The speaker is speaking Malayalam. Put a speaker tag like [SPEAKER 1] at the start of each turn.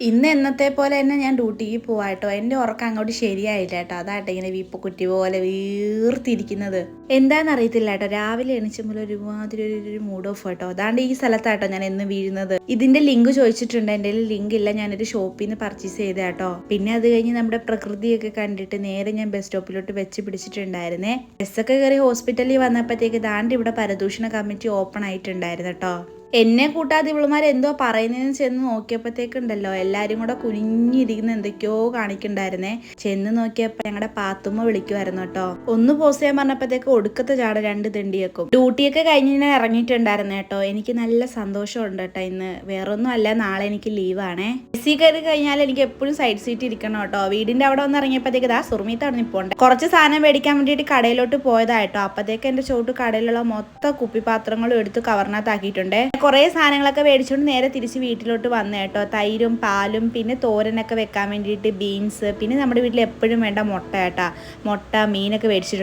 [SPEAKER 1] ഇന്ന് എന്നത്തെ പോലെ തന്നെ ഞാൻ ഡ്യൂട്ടിക്ക് പോവാട്ടോ. എൻ്റെ ഉറക്കം അങ്ങോട്ട് ശരിയായില്ല കേട്ടോ. അതാട്ടോ ഇങ്ങനെ വീപ്പക്കുറ്റി പോലെ വീർത്തിരിക്കുന്നത്. എന്താണെന്നറിയത്തില്ല കേട്ടോ. രാവിലെ എണീച്ചുമ്പോൾ ഒരുമാതിരി ഒരു മൂഡ് ഓഫ് കേട്ടോ. അതാണ്ട് ഈ സ്ഥലത്താട്ടോ ഞാൻ എന്ന് വീഴുന്നത്. ഇതിന്റെ ലിങ്ക് ചോദിച്ചിട്ടുണ്ട്. എൻ്റെ ലിങ്ക് ഇല്ല. ഞാനൊരു ഷോപ്പിൽ നിന്ന് പർച്ചേസ് ചെയ്ത കേട്ടോ. പിന്നെ അത് കഴിഞ്ഞ് നമ്മുടെ പ്രകൃതിയൊക്കെ കണ്ടിട്ട് നേരെ ഞാൻ ബസ് സ്റ്റോപ്പിലോട്ട് വെച്ച് പിടിച്ചിട്ടുണ്ടായിരുന്നേ. ബസ്സൊക്കെ കയറി ഹോസ്പിറ്റലിൽ വന്നപ്പോഴത്തേക്ക് ദാണ്ട് ഇവിടെ പരദൂഷണ കമ്മിറ്റി ഓപ്പൺ ആയിട്ടുണ്ടായിരുന്നു കേട്ടോ. എന്നെ കൂട്ടാതെ ഇവളുമാർ എന്തോ പറയുന്നതെന്ന് ചെന്ന് നോക്കിയപ്പോഴത്തേക്കുണ്ടല്ലോ എല്ലാരും കൂടെ കുനിഞ്ഞിരിക്കുന്ന എന്തൊക്കെയോ കാണിക്കണ്ടായിരുന്നേ. ചെന്ന് നോക്കിയപ്പോ ഞങ്ങളുടെ പാത്തുമ്മ വിളിക്കുമായിരുന്നു കേട്ടോ. ഒന്ന് പോസ് ചെയ്യാൻ പറഞ്ഞപ്പോഴത്തേക്ക് ഒടുക്കത്തെ ചാട രണ്ട് തെണ്ടിയേക്കും. ഡ്യൂട്ടിയൊക്കെ കഴിഞ്ഞ് ഞാൻ ഇറങ്ങിയിട്ടുണ്ടായിരുന്നു കേട്ടോ. എനിക്ക് നല്ല സന്തോഷമുണ്ട് കേട്ടോ. ഇന്ന് വേറൊന്നും അല്ല, നാളെ എനിക്ക് ലീവാണേ. ബസ്സിൽ കയറി കഴിഞ്ഞാൽ എനിക്ക് എപ്പോഴും സൈഡ് സീറ്റ് ഇരിക്കണം കേട്ടോ. വീടിന്റെ അവിടെ വന്ന് ഇറങ്ങിയപ്പോഴത്തേക്ക് ദാ സുറുമീത്താണ് നിപ്പോണ്ട്. കുറച്ച് സാധനം മേടിക്കാൻ വേണ്ടിയിട്ട് കടയിലോട്ട് പോയതായിട്ടോ. അപ്പോഴത്തേക്ക് എന്റെ ചോട്ട് കടയിലുള്ള മൊത്തം കുപ്പിപ്പാത്രങ്ങളും എടുത്ത് കവറിനകത്താക്കിയിട്ടുണ്ട്. കുറേ സാധനങ്ങളൊക്കെ മേടിച്ചുകൊണ്ട് നേരെ തിരിച്ച് വീട്ടിലോട്ട് വന്നു കേട്ടോ. തൈരും പാലും പിന്നെ തോരനൊക്കെ വെക്കാൻ വേണ്ടിയിട്ട് ബീൻസ്, പിന്നെ നമ്മുടെ വീട്ടിൽ എപ്പോഴും വേണ്ട മുട്ട കേട്ടോ. മുട്ട, മീനൊക്കെ മേടിച്ചിട്ടുണ്ട്.